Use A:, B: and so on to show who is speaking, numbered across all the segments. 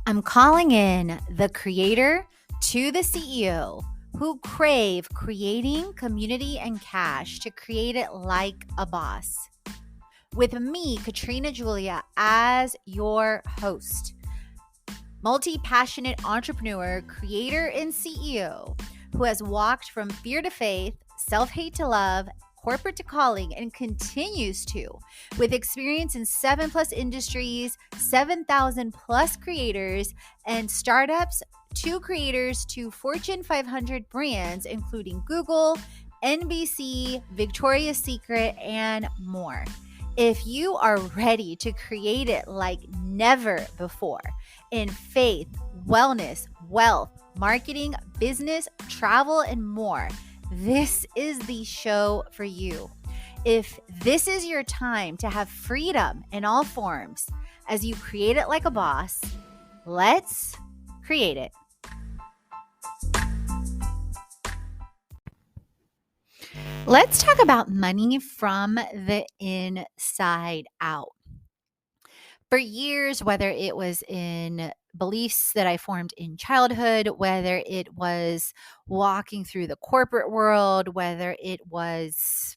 A: I'm calling in the creator to the CEO who crave creating community and cash to create it like a boss. With me, Katrina Julia, as your host, multi-passionate entrepreneur, creator, and CEO who has walked from fear to faith, self-hate to love, corporate to calling, and continues to, with experience in 7+ industries, 7,000+ creators and startups, to creators to Fortune 500 brands, including Google, NBC, Victoria's Secret, and more. If you are ready to create it like never before in faith, wellness, wealth, marketing, business, travel, and more, this is the show for you. If this is your time to have freedom in all forms as you create it like a boss, let's create it. Let's talk about money from the inside out. For years, whether it was in beliefs that I formed in childhood, whether it was walking through the corporate world, whether it was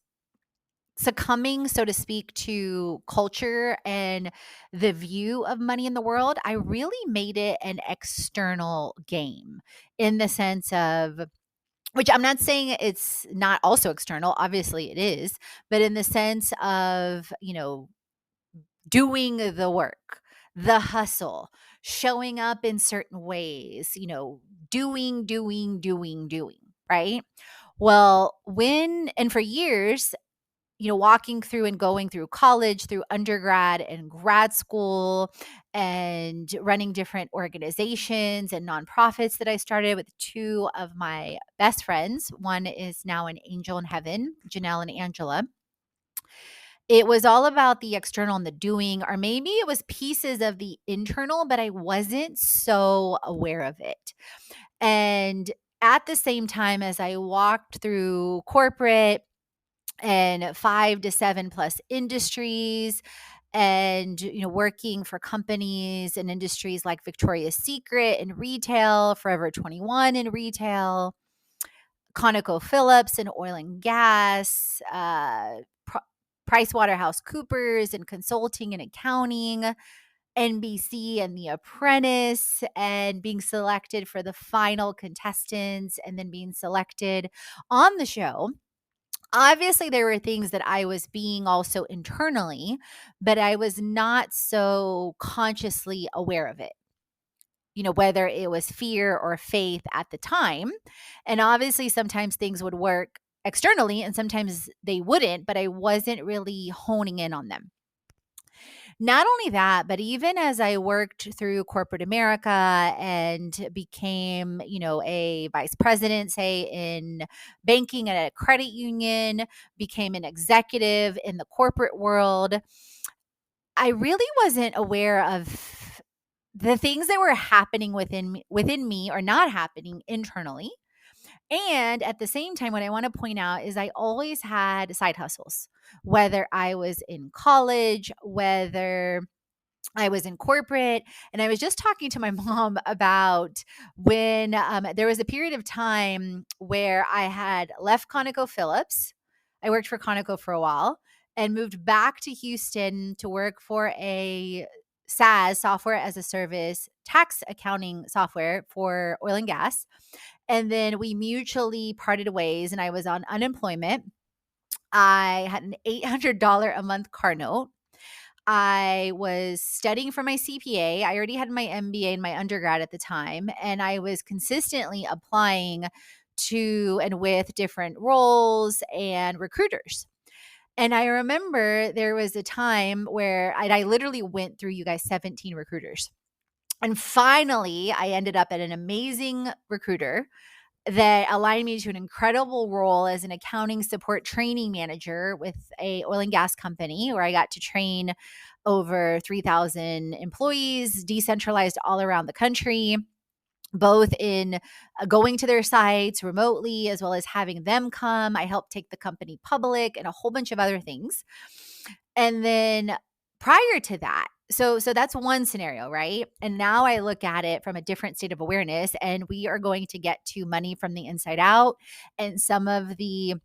A: succumbing, so to speak, to culture and the view of money in the world, I really made it an external game in the sense of, which I'm not saying it's not also external, obviously it is, but in the sense of, doing the work, the hustle, showing up in certain ways, doing, right? Well, and for years, walking through and going through college, through undergrad and grad school, and running different organizations and nonprofits that I started with two of my best friends. One is now an angel in heaven, Janelle and Angela. It was all about the external and the doing, or maybe it was pieces of the internal, but I wasn't so aware of it. And at the same time, as I walked through corporate and 5 to 7+ industries, and working for companies and industries like Victoria's Secret in retail, Forever 21 in retail, ConocoPhillips in oil and gas, PricewaterhouseCoopers in consulting and accounting, NBC and The Apprentice, and being selected for the final contestants, and then being selected on the show. Obviously, there were things that I was being also internally, but I was not so consciously aware of it, whether it was fear or faith at the time. And obviously, sometimes things would work externally and sometimes they wouldn't, but I wasn't really honing in on them. Not only that, but even as I worked through corporate America and became, a vice president, say in banking at a credit union, became an executive in the corporate world, I really wasn't aware of the things that were happening within me or not happening internally. And at the same time, what I want to point out is I always had side hustles, whether I was in college, whether I was in corporate. And I was just talking to my mom about when there was a period of time where I had left ConocoPhillips. I worked for Conoco for a while and moved back to Houston to work for a SaaS, software as a service, tax accounting software for oil and gas. And then we mutually parted ways and I was on unemployment. I had an $800 a month car note. I was studying for my CPA. I already had my MBA and my undergrad at the time, and I was consistently applying to and with different roles and recruiters. And I remember there was a time where I literally went through, you guys, 17 recruiters. And finally, I ended up at an amazing recruiter that aligned me to an incredible role as an accounting support training manager with a oil and gas company where I got to train over 3,000 employees, decentralized all around the country, both in going to their sites remotely as well as having them come. I helped take the company public and a whole bunch of other things. And then prior to that, So that's one scenario, right? And now I look at it from a different state of awareness, and we are going to get to money from the inside out and some of the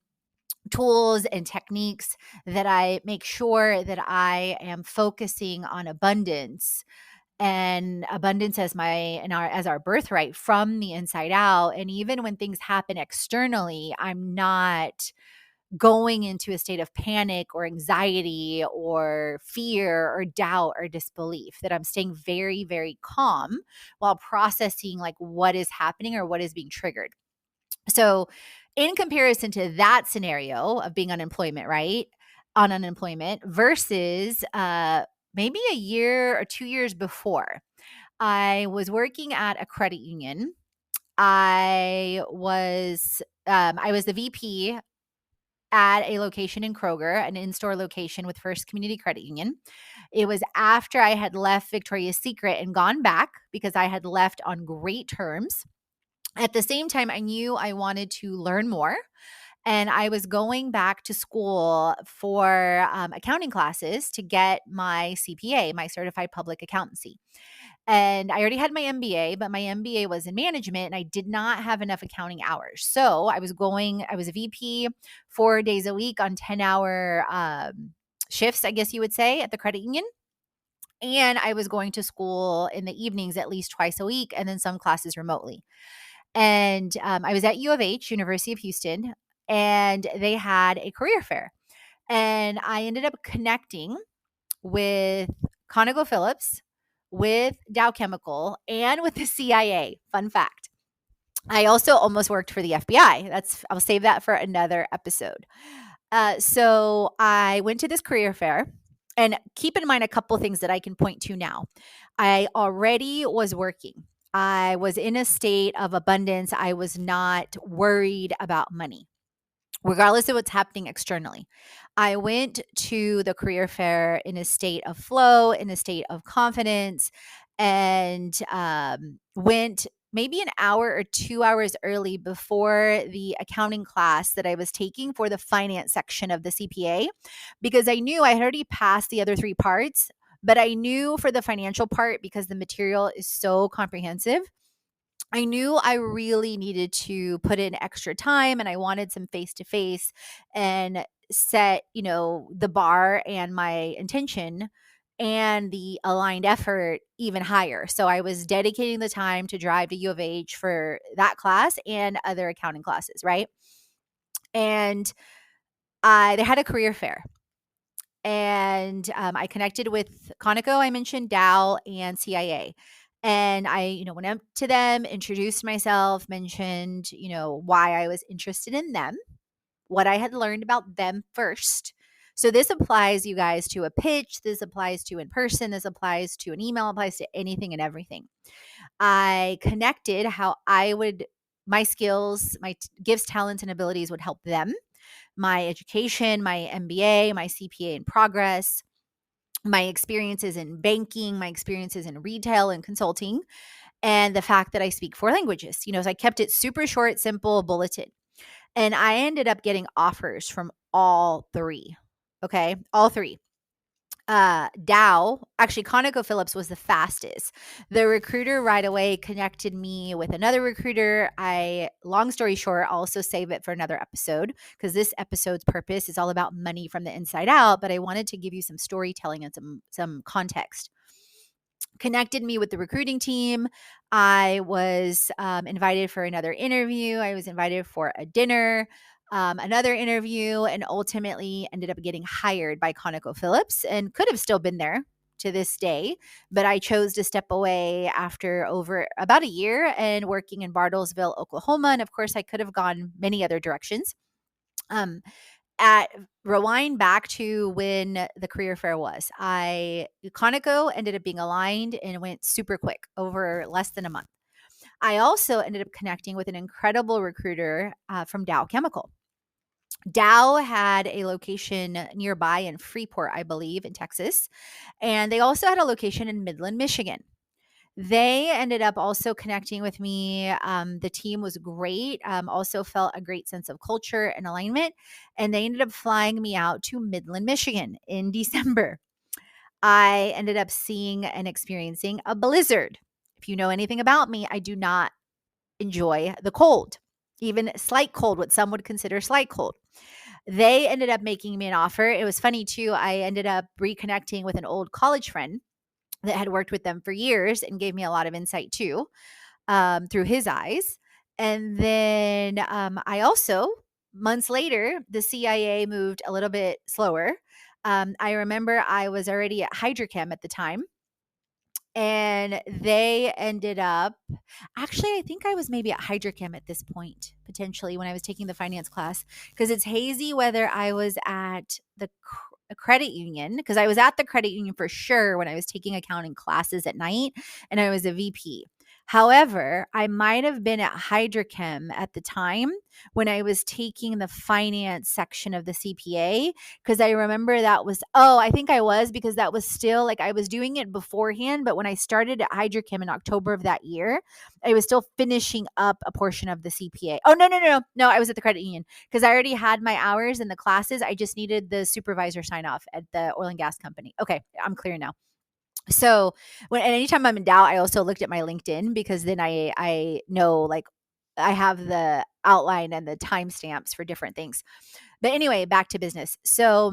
A: tools and techniques that I make sure that I am focusing on abundance and abundance as our birthright from the inside out. And even when things happen externally, I'm not going into a state of panic or anxiety or fear or doubt or disbelief, that I'm staying very, very calm while processing like what is happening or what is being triggered. So, in comparison to that scenario of being unemployment, right? On unemployment versus maybe a year or 2 years before, I was working at a credit union. I was the VP at a location in Kroger, an in-store location with First Community Credit Union. It was after I had left Victoria's Secret and gone back because I had left on great terms. At the same time, I knew I wanted to learn more, and I was going back to school for accounting classes to get my CPA, my Certified Public Accountancy. And I already had my MBA, but my MBA was in management and I did not have enough accounting hours. So I was a VP 4 days a week on 10-hour shifts, I guess you would say, at the credit union. And I was going to school in the evenings at least twice a week and then some classes remotely. And I was at U of H, University of Houston, and they had a career fair. And I ended up connecting with ConocoPhillips, with Dow Chemical, and with the CIA. Fun fact. I also almost worked for the FBI. I'll save that for another episode. So I went to this career fair, and keep in mind a couple things that I can point to now. I already was working. I was in a state of abundance. I was not worried about money, regardless of what's happening externally. I went to the career fair in a state of flow, in a state of confidence, and went maybe an hour or 2 hours early before the accounting class that I was taking for the finance section of the CPA, because I knew I had already passed the other three parts. But I knew for the financial part, because the material is so comprehensive, I knew I really needed to put in extra time, and I wanted some face to face and set, the bar and my intention and the aligned effort even higher. So I was dedicating the time to drive to U of H for that class and other accounting classes, right? And they had a career fair. And I connected with Conoco, I mentioned, Dow, and CIA. And I, went up to them, introduced myself, mentioned, why I was interested in them, what I had learned about them first. So this applies, you guys, to a pitch. This applies to in person. This applies to an email, applies to anything and everything. I connected how my skills, my gifts, talents, and abilities would help them, my education, my MBA, my CPA in progress, my experiences in banking, my experiences in retail and consulting, and the fact that I speak four languages. So I kept it super short, simple, bulleted. And I ended up getting offers from all three. Okay. All three. Dow, actually, ConocoPhillips was the fastest. The recruiter right away connected me with another recruiter. Long story short, I'll also save it for another episode, because this episode's purpose is all about money from the inside out. But I wanted to give you some storytelling and some context. Connected me with the recruiting team. I was invited for another interview. I was invited for a dinner, another interview, and ultimately ended up getting hired by ConocoPhillips, and could have still been there to this day. But I chose to step away after over about a year and working in Bartlesville, Oklahoma. And of course, I could have gone many other directions. Um, at Rewind back to when the career fair was. Conoco ended up being aligned and went super quick, over less than a month. I also ended up connecting with an incredible recruiter from Dow Chemical. Dow had a location nearby in Freeport, I believe, in Texas. And they also had a location in Midland, Michigan. They ended up also connecting with me. The team was great. Also felt a great sense of culture and alignment. And they ended up flying me out to Midland, Michigan in December. I ended up seeing and experiencing a blizzard. If you know anything about me, I do not enjoy the cold, even slight cold, what some would consider slight cold. They ended up making me an offer. It was funny too. I ended up reconnecting with an old college friend that had worked with them for years and gave me a lot of insight too, through his eyes. And then I also, months later, the CIA moved a little bit slower. I remember I was already at Hydrochem at the time, and they ended up, actually, I think I was maybe at Hydrochem at this point, potentially when I was taking the finance class, because it's hazy whether I was at the credit union, because I was at the credit union for sure when I was taking accounting classes at night, and I was a VP. However, I might have been at Hydrochem at the time when I was taking the finance section of the CPA, because I remember that was, I think I was, because that was still like I was doing it beforehand. But when I started at Hydrochem in October of that year, I was still finishing up a portion of the CPA. Oh, no. I was at the credit union because I already had my hours in the classes. I just needed the supervisor sign off at the oil and gas company. Okay, I'm clear now. So and anytime I'm in doubt, I also looked at my LinkedIn, because then I know, like, I have the outline and the timestamps for different things. But anyway, back to business. So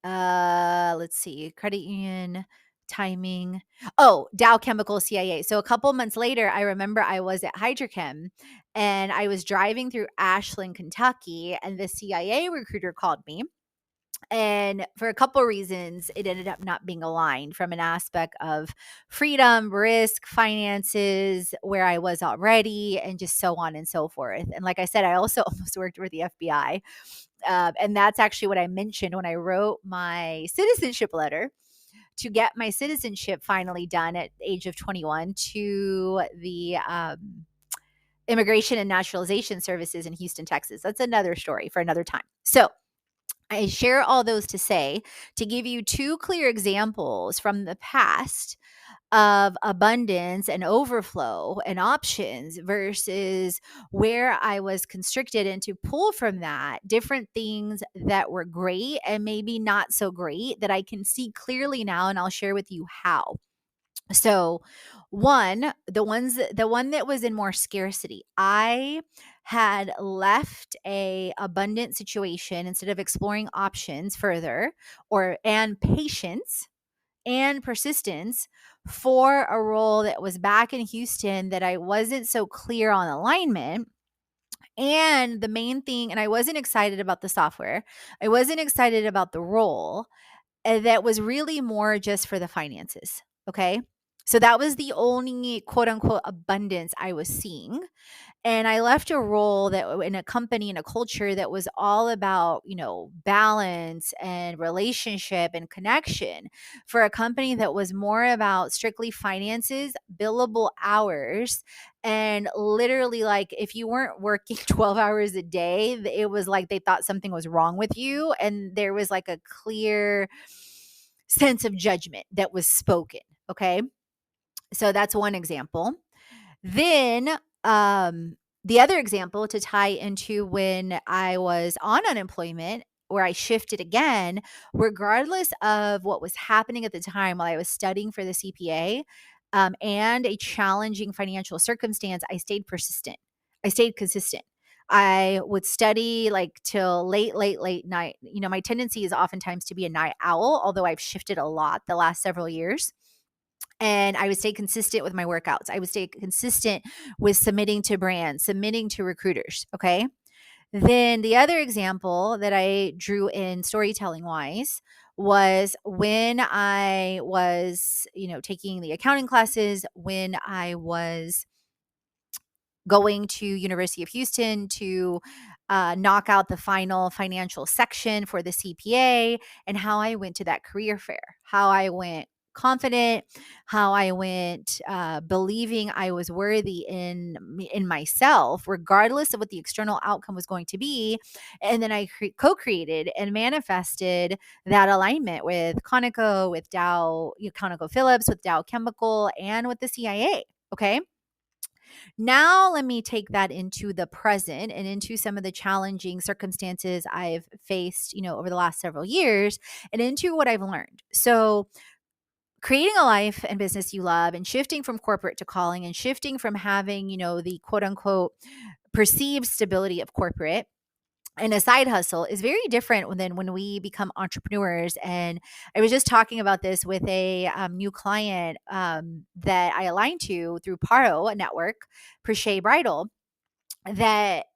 A: let's see, credit union, timing. Oh, Dow Chemical, CIA. So a couple months later, I remember I was at Hydrochem and I was driving through Ashland, Kentucky, and the CIA recruiter called me. And for a couple reasons, it ended up not being aligned from an aspect of freedom, risk, finances, where I was already, and just so on and so forth. And like I said, I also almost worked with the FBI. And that's actually what I mentioned when I wrote my citizenship letter to get my citizenship finally done at the age of 21 to the Immigration and Naturalization Services in Houston, Texas. That's another story for another time. So I share all those to say, to give you two clear examples from the past of abundance and overflow and options versus where I was constricted, and to pull from that different things that were great and maybe not so great that I can see clearly now. And I'll share with you how. So, the one that was in more scarcity, I had left a abundant situation instead of exploring options further, and patience and persistence for a role that was back in Houston that I wasn't so clear on alignment. And the main thing, and I wasn't excited about the software. I wasn't excited about the role. That was really more just for the finances. Okay. So that was the only quote unquote abundance I was seeing. And I left a role that in a company, in a culture that was all about, balance and relationship and connection, for a company that was more about strictly finances, billable hours, and literally, like, if you weren't working 12 hours a day, it was like they thought something was wrong with you. And there was like a clear sense of judgment that was spoken. Okay. So that's one example. Then, the other example, to tie into when I was on unemployment, where I shifted again, regardless of what was happening at the time while I was studying for the CPA, and a challenging financial circumstance, I stayed persistent. I stayed consistent. I would study like till late night. My tendency is oftentimes to be a night owl, although I've shifted a lot the last several years. And I would stay consistent with my workouts. I would stay consistent with submitting to brands, submitting to recruiters. Okay. Then the other example that I drew in storytelling wise was when I was, taking the accounting classes, when I was going to University of Houston to knock out the final financial section for the CPA, and how I went to that career fair, how I went confident, how I went believing I was worthy in myself, regardless of what the external outcome was going to be. And then I co-created and manifested that alignment with Conoco, with Dow, ConocoPhillips, with Dow Chemical, and with the CIA. Okay. Now, let me take that into the present and into some of the challenging circumstances I've faced, over the last several years and into what I've learned. So, creating a life and business you love and shifting from corporate to calling and shifting from having, the quote unquote perceived stability of corporate and a side hustle is very different than when we become entrepreneurs. And I was just talking about this with a new client that I aligned to through Paro, a network, Crochet Bridal, that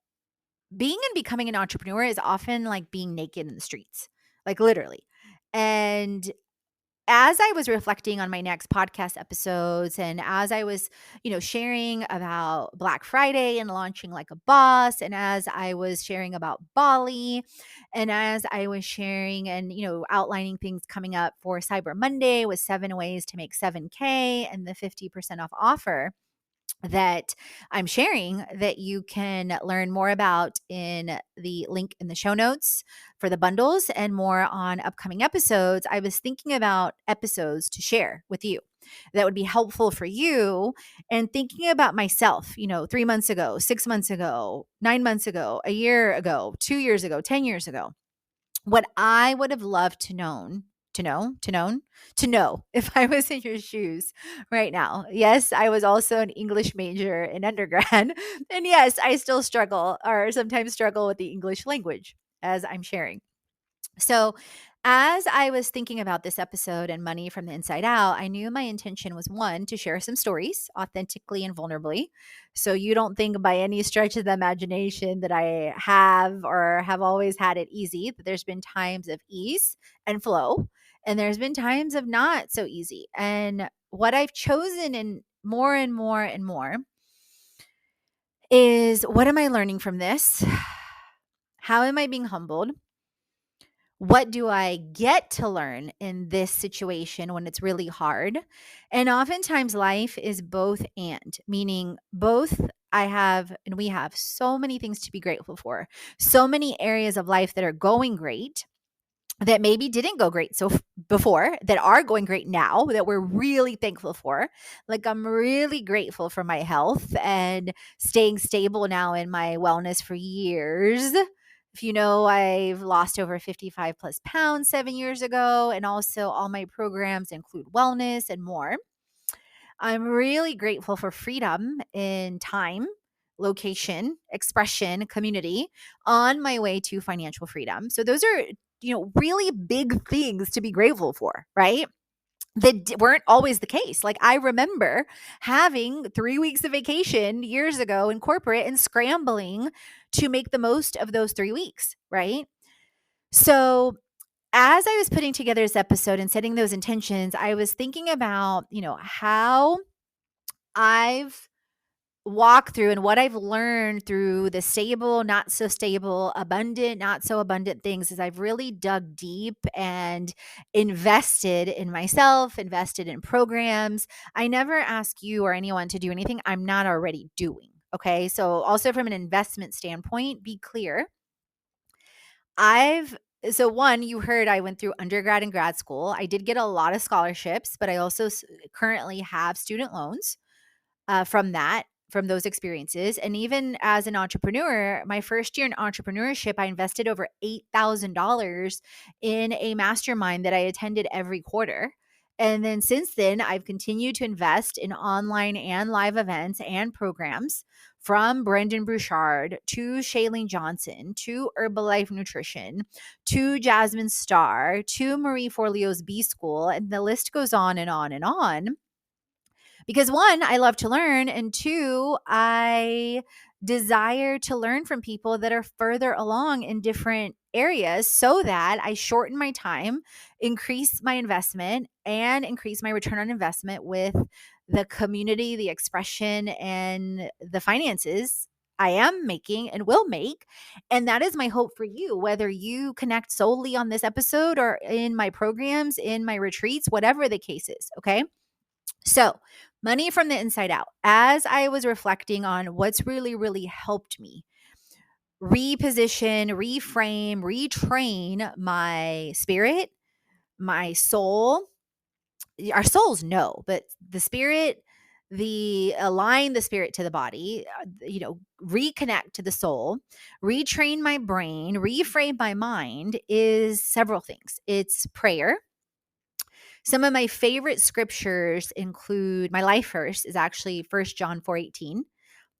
A: being and becoming an entrepreneur is often like being naked in the streets, like literally. And as I was reflecting on my next podcast episodes and as I was, sharing about Black Friday and launching like a boss, and as I was sharing about Bali, and as I was sharing and, outlining things coming up for Cyber Monday with 7 ways to make 7K and the 50% off offer that I'm sharing that you can learn more about in the link in the show notes for the bundles and more on upcoming episodes. I was thinking about episodes to share with you that would be helpful for you, and thinking about myself, 3 months ago, 6 months ago, 9 months ago, a year ago, 2 years ago, 10 years ago, what I would have loved to know if I was in your shoes right now. Yes, I was also an English major in undergrad. And yes, I still struggle or sometimes struggle with the English language as I'm sharing. So, as I was thinking about this episode and money from the inside out, I knew my intention was one, to share some stories authentically and vulnerably. So, you don't think by any stretch of the imagination that I have or have always had it easy, that there's been times of ease and flow, and there's been times of not so easy. And what I've chosen and more and more and more is, what am I learning from this? How am I being humbled? What do I get to learn in this situation when it's really hard? And oftentimes life is both and, meaning both. I have and we have so many things to be grateful for, so many areas of life that are going great that maybe didn't go great before, that are going great now, that we're really thankful for. Like, I'm really grateful for my health and staying stable now in my wellness for years. If you know, I've lost over 55 plus pounds 7 years ago, and also all my programs include wellness and more. I'm really grateful for freedom in time, location, expression, community on my way to financial freedom. So those are, really big things to be grateful for, right? That weren't always the case. Like, I remember having 3 weeks of vacation years ago in corporate and scrambling to make the most of those 3 weeks, right? So as I was putting together this episode and setting those intentions, I was thinking about, how I've walked through and what I've learned through the stable, not so stable, abundant, not so abundant things, is I've really dug deep and invested in myself, invested in programs. I never ask you or anyone to do anything I'm not already doing. Okay. So, also from an investment standpoint, be clear. So one, you heard I went through undergrad and grad school. I did get a lot of scholarships, but I also currently have student loans from those experiences. And even as an entrepreneur, my first year in entrepreneurship, I invested over $8,000 in a mastermind that I attended every quarter. And then since then, I've continued to invest in online and live events and programs, from Brendan Bouchard to Shailene Johnson to Herbalife Nutrition to Jasmine Star to Marie Forleo's B School. And the list goes on and on and on. Because one, I love to learn, and two, I desire to learn from people that are further along in different areas so that I shorten my time, increase my investment, and increase my return on investment with the community, the expression, and the finances I am making and will make. And that is my hope for you, whether you connect solely on this episode or in my programs, in my retreats, whatever the case is. Okay. So, money from the inside out. As I was reflecting on what's really, really helped me reposition, reframe, retrain my spirit, my soul, our souls know, but the spirit, the align the spirit to the body, reconnect to the soul, retrain my brain, reframe my mind is several things. It's prayer. Some of my favorite scriptures include my life verse is actually 1 John 4:18.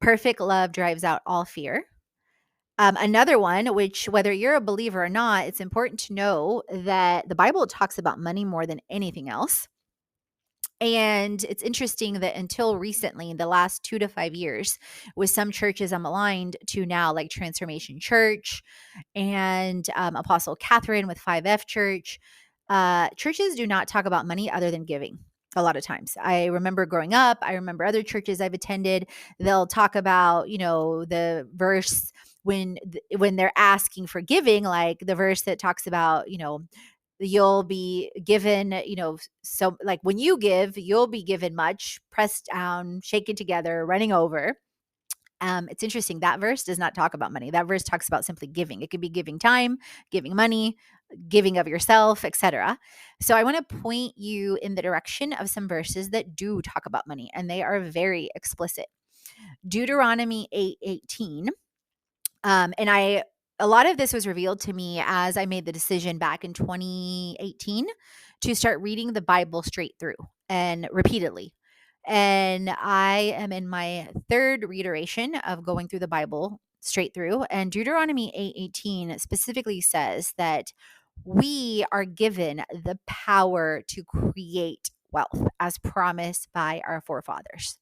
A: Perfect love drives out all fear. Another one, which whether you're a believer or not, it's important to know that the Bible talks about money more than anything else. And it's interesting that until recently, in the last 2 to 5 years, with some churches I'm aligned to now, like Transformation Church and Apostle Catherine with 5F Church, churches do not talk about money other than giving. A lot of times, I remember growing up, I remember other churches I've attended, they'll talk about, the verse when they're asking for giving, like the verse that talks about, you'll be given, so like when you give, you'll be given much, pressed down, shaken together, running over. It's interesting. That verse does not talk about money. That verse talks about simply giving. It could be giving time, giving money, giving of yourself, etc. So I want to point you in the direction of some verses that do talk about money, and they are very explicit. Deuteronomy 8:18. And a lot of this was revealed to me as I made the decision back in 2018 to start reading the Bible straight through and repeatedly. And I am in my third reiteration of going through the Bible straight through. And Deuteronomy 8:18 specifically says that we are given the power to create wealth as promised by our forefathers.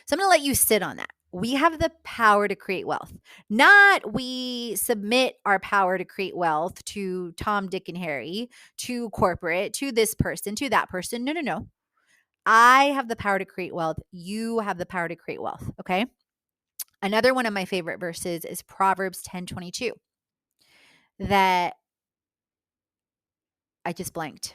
A: So I'm going to let you sit on that. We have the power to create wealth. Not we submit our power to create wealth to Tom, Dick, and Harry, to corporate, to this person, to that person. No, no, no. I have the power to create wealth. You have the power to create wealth. Okay. Another one of my favorite verses is Proverbs 10:22. That I just blanked.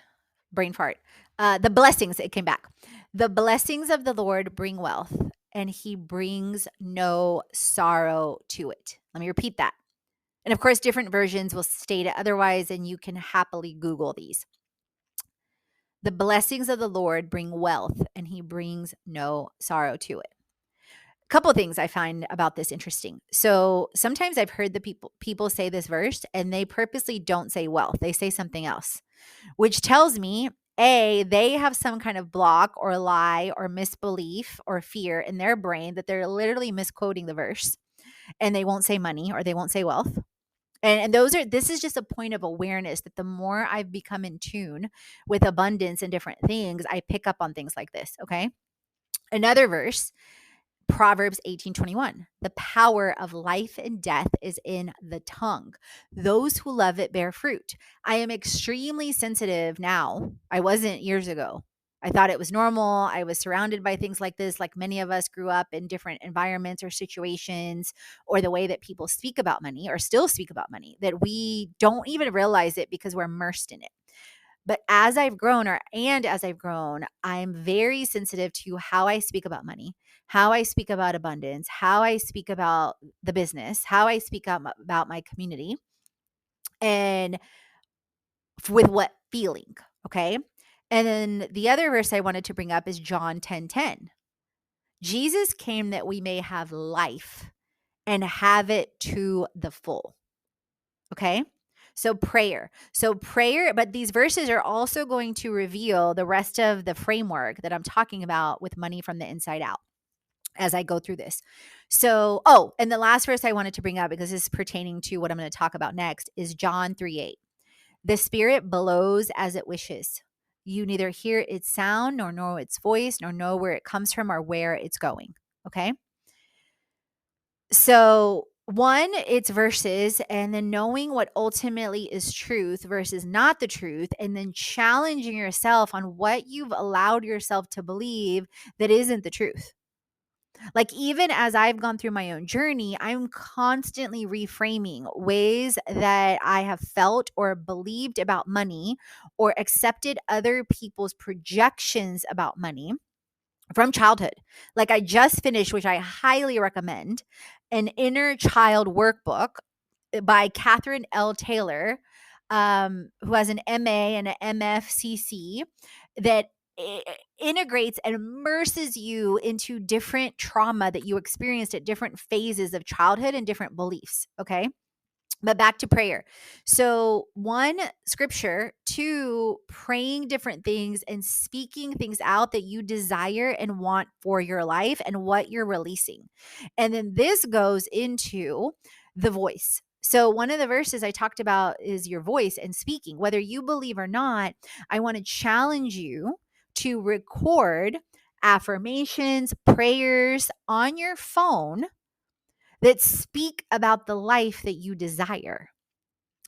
A: Brain fart. The blessings, it came back. The blessings of the Lord bring wealth, and he brings no sorrow to it. Let me repeat that. And of course, different versions will state it otherwise, and you can happily Google these. The blessings of the Lord bring wealth, and he brings no sorrow to it. A couple of things I find about this interesting. So sometimes I've heard the people say this verse, and they purposely don't say wealth. They say something else, which tells me, A, they have some kind of block or lie or misbelief or fear in their brain that they're literally misquoting the verse, and they won't say money or they won't say wealth. And this is just a point of awareness that the more I've become in tune with abundance and different things, I pick up on things like this. Okay. Another verse, Proverbs 18:21. The power of life and death is in the tongue. Those who love it bear fruit. I am extremely sensitive now. I wasn't years ago. I thought it was normal. I was surrounded by things like this, like many of us grew up in different environments or situations, or the way that people speak about money or still speak about money, that we don't even realize it because we're immersed in it. But as I've grown, I'm very sensitive to how I speak about money, how I speak about abundance, how I speak about the business, how I speak about my community, and with what feeling. Okay. And then the other verse I wanted to bring up is John 10:10. Jesus came that we may have life and have it to the full. Okay. So prayer, but these verses are also going to reveal the rest of the framework that I'm talking about with money from the inside out as I go through this. So, and the last verse I wanted to bring up, because this is pertaining to what I'm going to talk about next, is John 3:8. The spirit blows as it wishes. You neither hear its sound, nor know its voice, nor know where it comes from or where it's going. Okay. So, one, it's verses, and then knowing what ultimately is truth versus not the truth, and then challenging yourself on what you've allowed yourself to believe that isn't the truth. Like, even as I've gone through my own journey, I'm constantly reframing ways that I have felt or believed about money or accepted other people's projections about money from childhood. Like, I just finished, which I highly recommend, an inner child workbook by Catherine L. Taylor, who has an MA and an MFCC, that integrates and immerses you into different trauma that you experienced at different phases of childhood and different beliefs. Okay. But back to prayer. So, one, scripture; two, praying different things and speaking things out that you desire and want for your life and what you're releasing. And then this goes into the voice. So, one of the verses I talked about is your voice and speaking. Whether you believe or not, I want to challenge you to record affirmations, prayers on your phone that speak about the life that you desire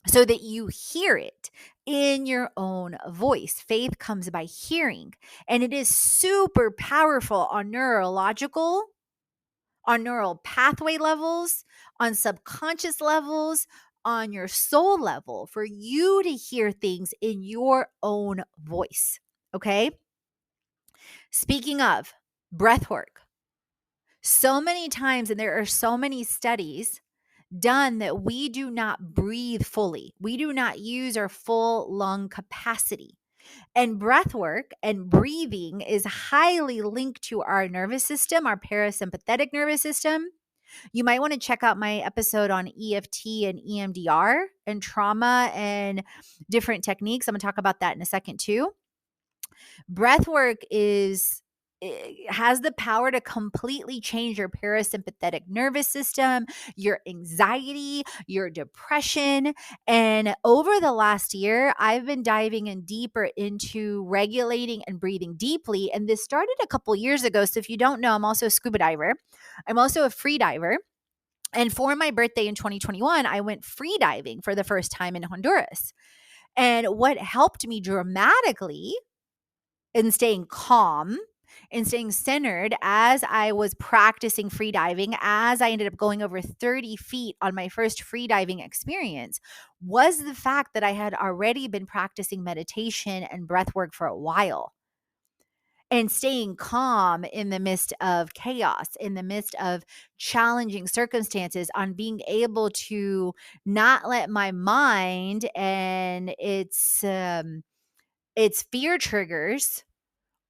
A: so that you hear it in your own voice. Faith comes by hearing, and it is super powerful on neurological, on neural pathway levels, on subconscious levels, on your soul level for you to hear things in your own voice. Okay. Speaking of breath work, so many times, and there are so many studies done that we do not breathe fully. We do not use our full lung capacity. And breath work and breathing is highly linked to our nervous system, our parasympathetic nervous system. You might want to check out my episode on EFT and EMDR and trauma and different techniques. I'm going to talk about that in a second too. Breath work has the power to completely change your parasympathetic nervous system, your anxiety, your depression. And over the last year, I've been diving in deeper into regulating and breathing deeply. And this started a couple years ago. So if you don't know, I'm also a scuba diver. I'm also a free diver. And for my birthday in 2021, I went free diving for the first time in Honduras. And what helped me dramatically in staying calm and staying centered as I was practicing free diving, as I ended up going over 30 feet on my first free diving experience, was the fact that I had already been practicing meditation and breath work for a while. And staying calm in the midst of chaos, in the midst of challenging circumstances, on being able to not let my mind and its fear triggers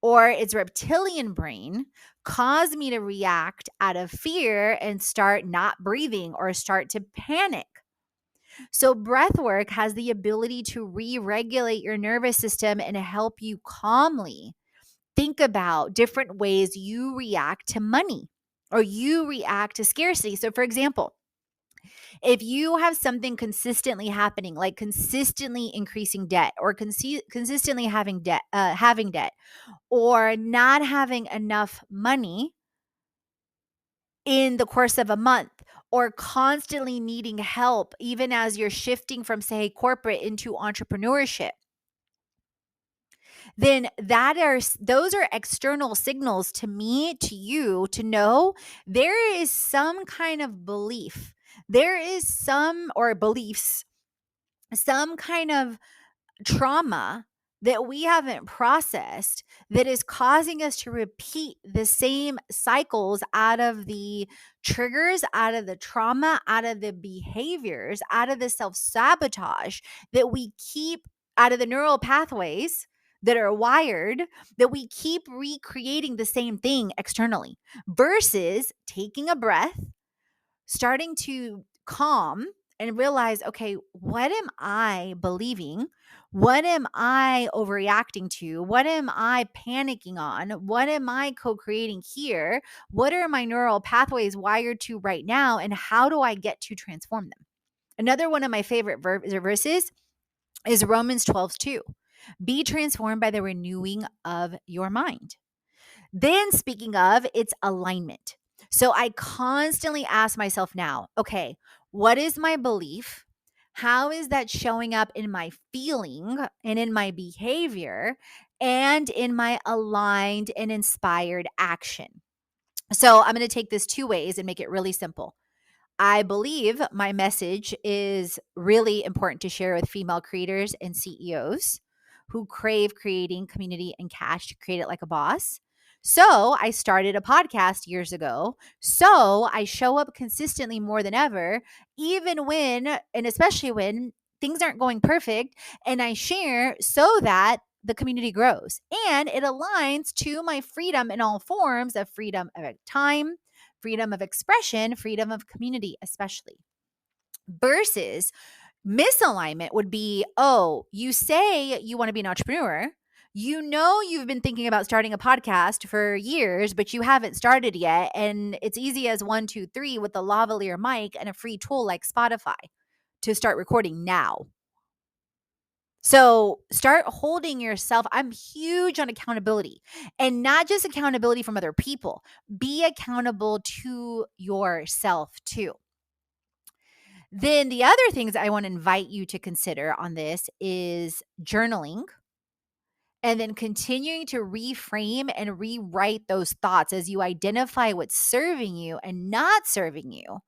A: or its reptilian brain cause me to react out of fear and start not breathing or start to panic. So breath work has the ability to re-regulate your nervous system and help you calmly think about different ways you react to money or you react to scarcity. So for example, if you have something consistently happening, like consistently increasing debt or consistently having debt, or not having enough money in the course of a month, or constantly needing help, even as you're shifting from, say, corporate into entrepreneurship, then those are external signals to me, to you, to know there is some kind of belief. There is some, or beliefs, some kind of trauma that we haven't processed that is causing us to repeat the same cycles out of the triggers, out of the trauma, out of the behaviors, out of the self-sabotage that we keep, out of the neural pathways that are wired, that we keep recreating the same thing externally versus taking a breath, starting to calm and realize, okay, what am I believing? What am I overreacting to? What am I panicking on? What am I co-creating here? What are my neural pathways wired to right now? And how do I get to transform them? Another one of my favorite verses is Romans 12:2. Be transformed by the renewing of your mind. Then, speaking of, it's alignment. So I constantly ask myself now, okay, what is my belief? How is that showing up in my feeling and in my behavior and in my aligned and inspired action? So I'm going to take this two ways and make it really simple. I believe my message is really important to share with female creators and CEOs who crave creating community and cash to create it like a boss. So I started a podcast years ago. So I show up consistently more than ever, even when, and especially when things aren't going perfect. And I share so that the community grows. And it aligns to my freedom in all forms of freedom of time, freedom of expression, freedom of community, especially. Versus misalignment would be, oh, you say you want to be an entrepreneur. You know, you've been thinking about starting a podcast for years, but you haven't started yet. And it's easy as 1, 2, 3 with the lavalier mic and a free tool like Spotify to start recording now. So start holding yourself. I'm huge on accountability, and not just accountability from other people. Be accountable to yourself too. Then the other things I want to invite you to consider on this is journaling, and then continuing to reframe and rewrite those thoughts as you identify what's serving you and not serving you.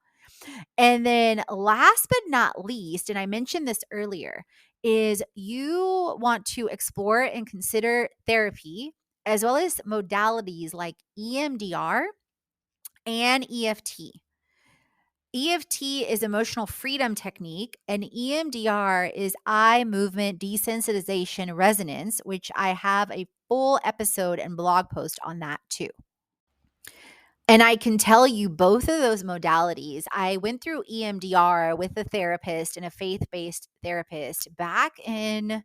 A: And then last but not least, and I mentioned this earlier, is you want to explore and consider therapy as well as modalities like EMDR and EFT. EFT is emotional freedom technique, and EMDR is eye movement desensitization resonance, which I have a full episode and blog post on that too. And I can tell you both of those modalities. I went through EMDR with a therapist and a faith-based therapist back in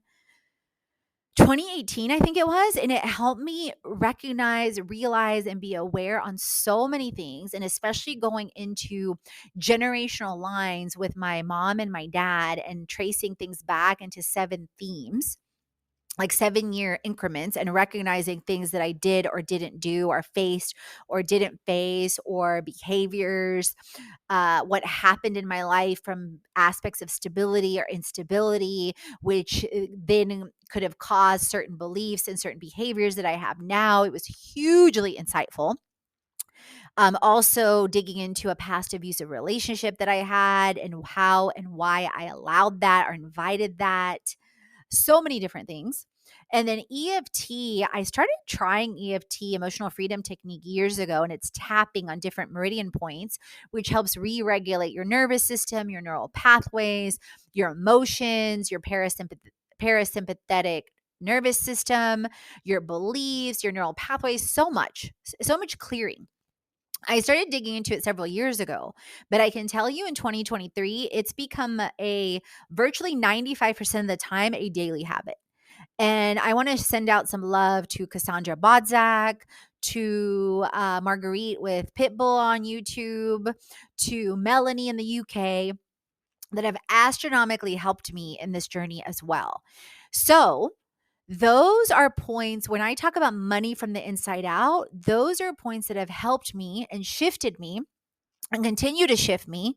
A: 2018, I think it was. And it helped me recognize, realize, and be aware on so many things. And especially going into generational lines with my mom and my dad and tracing things back into 7 themes, like 7-year increments, and recognizing things that I did or didn't do or faced or didn't face, or behaviors, what happened in my life from aspects of stability or instability, which then could have caused certain beliefs and certain behaviors that I have now. It was hugely insightful. Also digging into a past abusive relationship that I had and how and why I allowed that or invited that. So many different things. And then EFT, I started trying EFT, emotional freedom technique, years ago, and it's tapping on different meridian points, which helps re-regulate your nervous system, your neural pathways, your emotions, your parasympathetic nervous system, your beliefs, your neural pathways, so much clearing. I started digging into it several years ago, but I can tell you in 2023, it's become a virtually 95% of the time a daily habit. And I want to send out some love to Cassandra Bodzak, to Marguerite with Pitbull on YouTube, to Melanie in the UK, that have astronomically helped me in this journey as well. So those are points when I talk about money from the inside out, those are points that have helped me and shifted me and continue to shift me,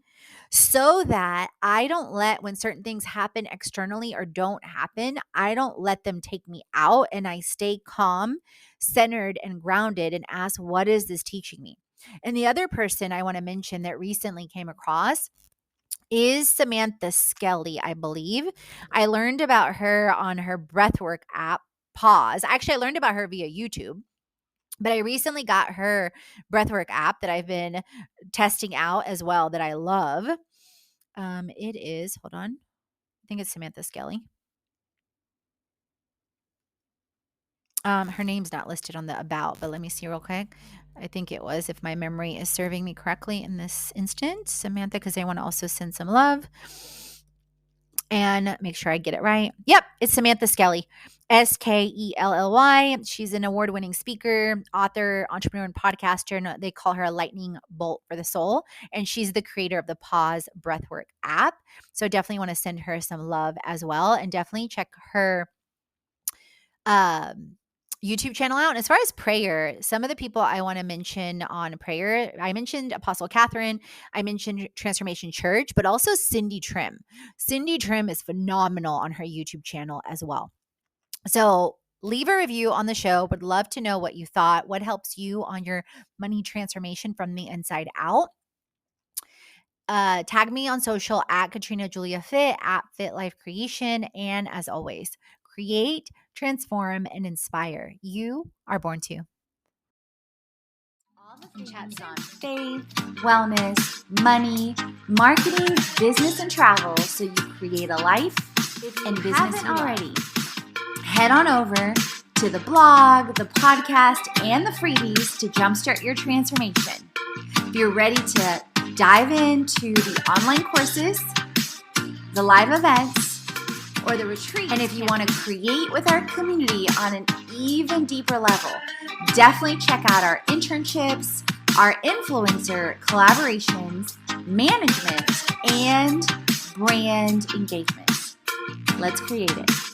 A: so that I don't let, when certain things happen externally or don't happen, I don't let them take me out, and I stay calm, centered, and grounded and ask, what is this teaching me? And the other person I want to mention that recently came across is Samantha Skelly, I believe. I learned about her on her breathwork app, Pause. Actually, I learned about her via YouTube. But I recently got her breathwork app that I've been testing out as well, that I love. It is, hold on, I think it's Samantha Skelly. Her name's not listed on the about, but let me see real quick. I think it was, if my memory is serving me correctly in this instant, Samantha, because I want to also send some love and make sure I get it right. Yep, it's Samantha Skelly, Skelly. She's an award-winning speaker, author, entrepreneur, and podcaster, and they call her a lightning bolt for the soul. And she's the creator of the Pause Breathwork app. So definitely want to send her some love as well, and definitely check her YouTube channel out. And as far as prayer, some of the people I want to mention on prayer, I mentioned Apostle Catherine, I mentioned Transformation Church, but also Cindy Trim. Cindy Trim is phenomenal on her YouTube channel as well. So leave a review on the show. Would love to know what you thought, what helps you on your money transformation from the inside out. Tag me on social at Katrina Julia Fit, at Fit Life Creation. And as always, create, transform, and inspire. You are born to. All the chats on faith, wellness, money, marketing, business, and travel, so you create a life and business already. head on over to the blog, the podcast, and the freebies to jumpstart your transformation. If you're ready to dive into the online courses, the live events, or the retreat, and if you want to create with our community on an even deeper level, definitely check out our internships, our influencer collaborations, management, and brand engagement. Let's create it.